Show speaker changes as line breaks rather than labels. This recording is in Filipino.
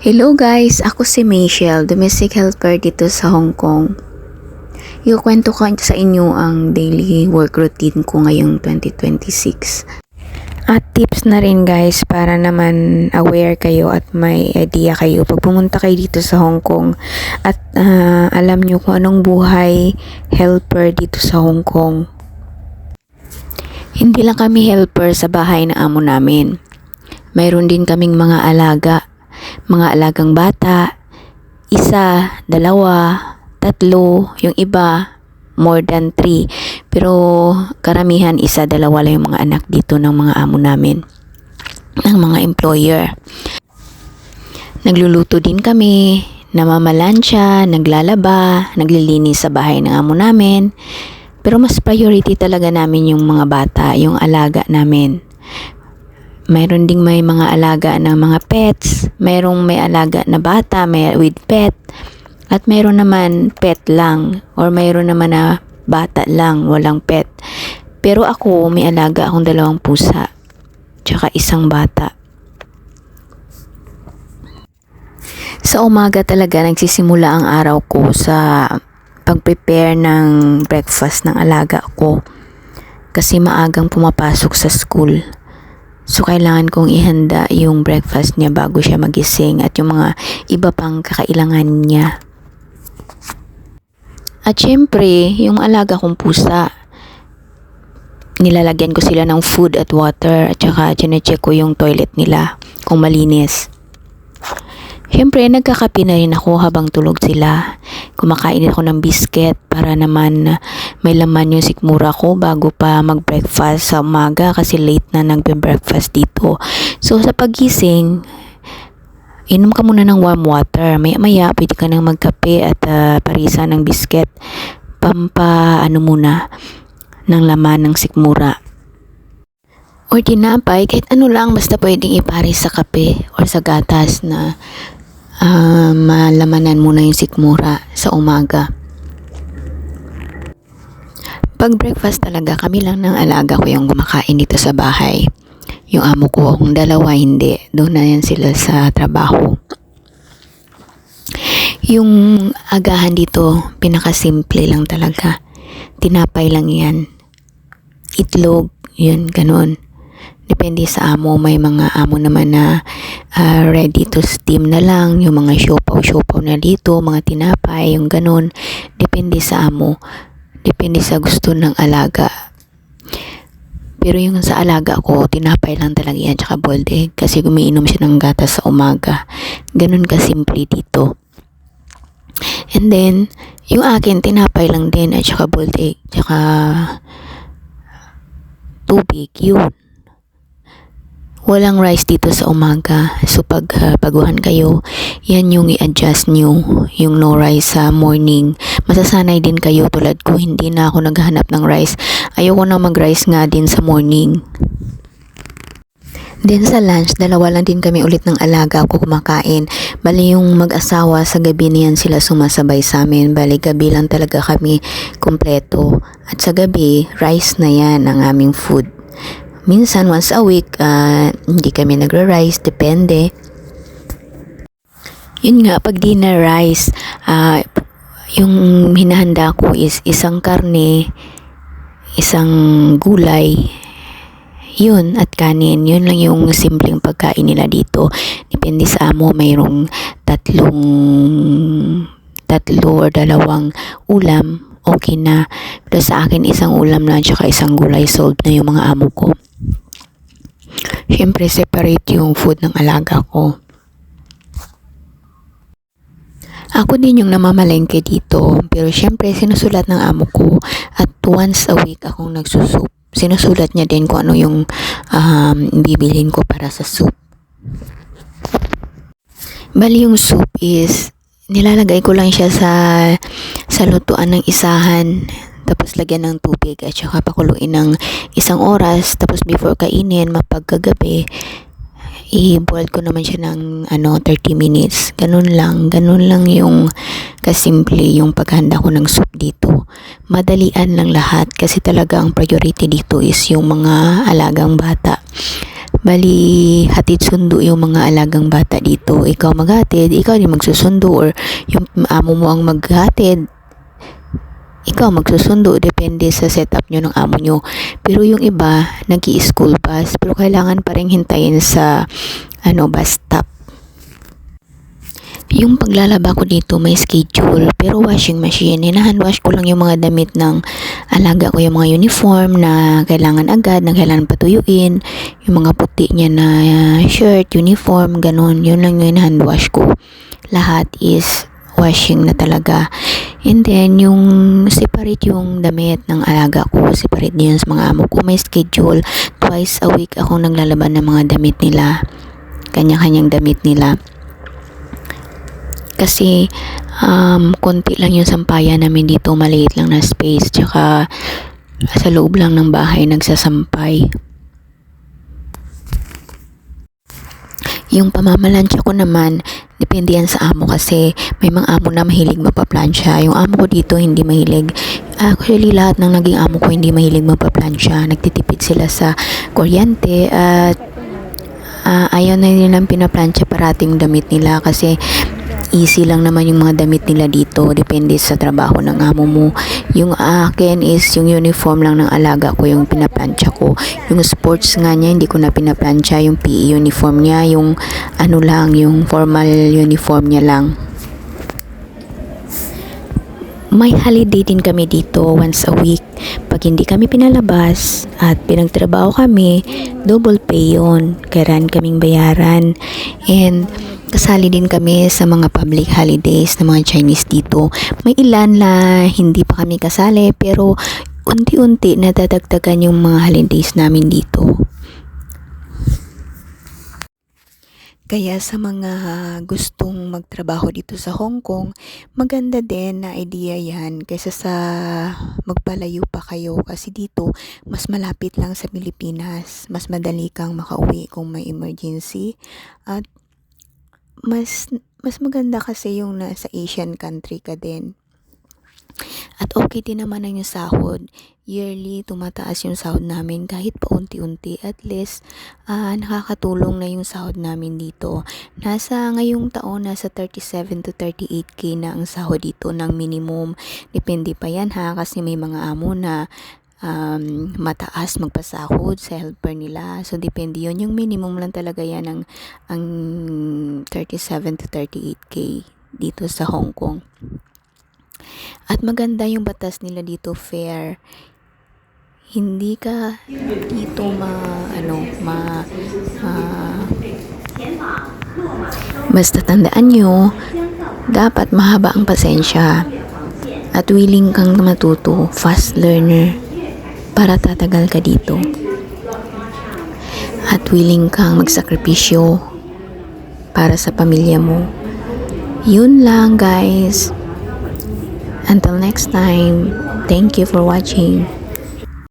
Hello guys, ako si Michelle, domestic helper dito sa Hong Kong. Iukwento ko sa inyo ang daily work routine ko ngayong 2026. At tips na rin guys para naman aware kayo at may idea kayo pag pumunta kayo dito sa Hong Kong at alam nyo kung anong buhay helper dito sa Hong Kong. Hindi lang kami helper sa bahay na amo namin. Mayroon din kaming mga alagang bata, isa, dalawa, tatlo, yung iba, more than 3. Pero karamihan isa, dalawa lang yung mga anak dito ng mga amo namin, ng mga employer. Nagluluto din kami, namamalansya, naglalaba, naglilinis sa bahay ng amo namin. Pero mas priority talaga namin yung mga bata, yung alaga namin. Mayroon ding may mga alaga ng mga pets, mayroong may alaga na bata, may with pet, at mayroon naman pet lang, or mayroon naman na bata lang, walang pet. Pero ako, may alaga akong 2 pusa, tsaka 1 bata. Sa umaga talaga nagsisimula ang araw ko sa pag-prepare ng breakfast ng alaga ko, kasi maagang pumapasok sa school. So, kailangan kong ihanda yung breakfast niya bago siya magising at yung mga iba pang kakailangan niya. At syempre, yung alaga kong pusa, nilalagyan ko sila ng food at water at saka chinecheck ko yung toilet nila kung malinis. Syempre, nagkakape na rin ako habang tulog sila. Kumakain ako ng biscuit para naman may laman yung sikmura ko bago pa mag-breakfast sa umaga kasi late na nagbe-breakfast dito. So, sa pagising, inom ka muna ng warm water. Maya-maya, pwede ka nang magkape at parisa ng biscuit. Muna ng laman ng sikmura. Or tinapay, kahit ano lang, basta pwedeng iparis sa kape or sa gatas na malamanan muna yung sikmura sa umaga. Pag breakfast talaga, kami lang ng alaga ko yung kumakain dito sa bahay. Yung amo ko, kung 2 hindi, doon na yan sila sa trabaho. Yung agahan dito, pinakasimple lang talaga. Tinapay lang yan. Itlog, yun, ganun. Depende sa amo, may mga amo naman na ready to steam na lang, yung mga siopaw na dito, mga tinapay, yung ganun. Depende sa amo, depende sa gusto ng alaga. Pero yung sa alaga ko, tinapay lang talaga yan, tsaka boiled egg, kasi gumiinom siya ng gatas sa umaga. Ganun kasimple dito. And then, yung akin, tinapay lang din, at tsaka boiled egg, tsaka tubig, yun. Walang rice dito sa umaga. So pag paguhan kayo, yan yung i-adjust nyo, yung no rice sa morning. Masasanay din kayo tulad ko, hindi na ako naghahanap ng rice. Ayoko na mag-rice nga din sa morning. Then sa lunch, 2 lang din kami ulit ng alaga ko kumakain. Bali yung mag-asawa sa gabi niyan sila sumasabay sa amin. Bali gabi lang talaga kami kumpleto. At sa gabi, rice na yan ang aming food. Minsan, once a week, hindi kami nagra-rice, depende. Yun nga, pag dinner rice, yung hinahanda ko is 1 karne, 1 gulay, yun, at kanin. Yun lang yung simpleng pagkain nila dito. Depende sa amo, mayroong 3 or 2 ulam, okay na. Pero sa akin, 1 ulam lang, tsaka 1 gulay, solved na yung mga amo ko. Siyempre, separate yung food ng alaga ko. Ako din yung namamalengke dito. Pero siyempre, sinusulat ng amo ko. At once a week akong nagsusup. Sinusulat niya din kung ano yung bibilhin ko para sa soup. Bali yung soup is, nilalagay ko lang siya sa lutuan ng isahan. Tapos lagyan ng tubig at saka pakuluin ng 1 oras. Tapos before kainin, mapagkagabi, i-boil ko naman siya ng 30 minutes. Ganun lang yung kasimple yung paghanda ko ng soup dito. Madalian lang lahat kasi talaga ang priority dito is yung mga alagang bata. Bali, hatid sundo yung mga alagang bata dito. Ikaw maghatid, ikaw din magsusundo, or yung amo mo ang maghatid, ikaw magsusundo. Depende sa setup nyo ng amo nyo. Pero yung iba, nag-i-school bus, pero kailangan pa rin hintayin sa bus stop. Yung paglalaba ko dito may schedule, pero washing machine, hinahan wash ko lang yung mga damit ng alaga ko, yung mga uniform na kailangan agad, na kailangan patuyuin, yung mga puti niya na shirt, uniform, ganun, yun lang yung hand wash ko. Lahat is washing na talaga. And then yung separate yung damit ng alaga ko, separate niya sa mga amo ko. May schedule, twice a week akong naglalaban ng mga damit nila, kanya-kanyang damit nila. Kasi konti lang yung sampayan namin dito, maliit lang na space, tsaka sa loob lang ng bahay nagsasampay. Yung pamamalansya ko naman, depende yan sa amo, kasi may mga amo na mahilig mapaplansya. Yung amo ko dito hindi mahilig. Actually, lahat ng naging amo ko hindi mahilig mapaplansya. Nagtitipid sila sa kuryente at ayaw na nilang pinaplansya parating damit nila, kasi easy lang naman yung mga damit nila dito, depende sa trabaho ng amo mo. Yung akin is yung uniform lang ng alaga ko yung pinaplansya ko. Yung sports nga niya hindi ko na pinaplansya, yung PE uniform niya, yung yung formal uniform niya lang. May holiday din kami dito once a week. Pag hindi kami pinalabas at pinagtrabaho kami, double pay yun. Kailangan kaming bayaran. And kasali din kami sa mga public holidays ng mga Chinese dito. May ilan na hindi pa kami kasali, pero unti-unti nadadagdagan yung mga holidays namin dito. Kaya sa mga gustong magtrabaho dito sa Hong Kong, maganda din na idea yan kaysa sa magpalayo pa kayo, kasi dito mas malapit lang sa Pilipinas. Mas madali kang makauwi kung may emergency, at mas maganda kasi yung nasa Asian country ka din. At okay din naman ang yung sahod. Yearly, tumataas yung sahod namin kahit paunti-unti. At least, nakakatulong na yung sahod namin dito. Ngayong taon, nasa 37 to 38K na ang sahod dito ng minimum. Depende pa yan ha, kasi may mga amo na mataas magpasahod sa helper nila. So, depende yun. Yung minimum lang talaga yan ang 37 to 38K dito sa Hong Kong. At maganda yung batas nila dito, fair. Hindi ka dito basta tandaan nyo, dapat mahaba ang pasensya at willing kang matuto, fast learner, para tatagal ka dito. At willing kang magsakripisyo para sa pamilya mo. Yun lang guys. Until next time, thank you for watching.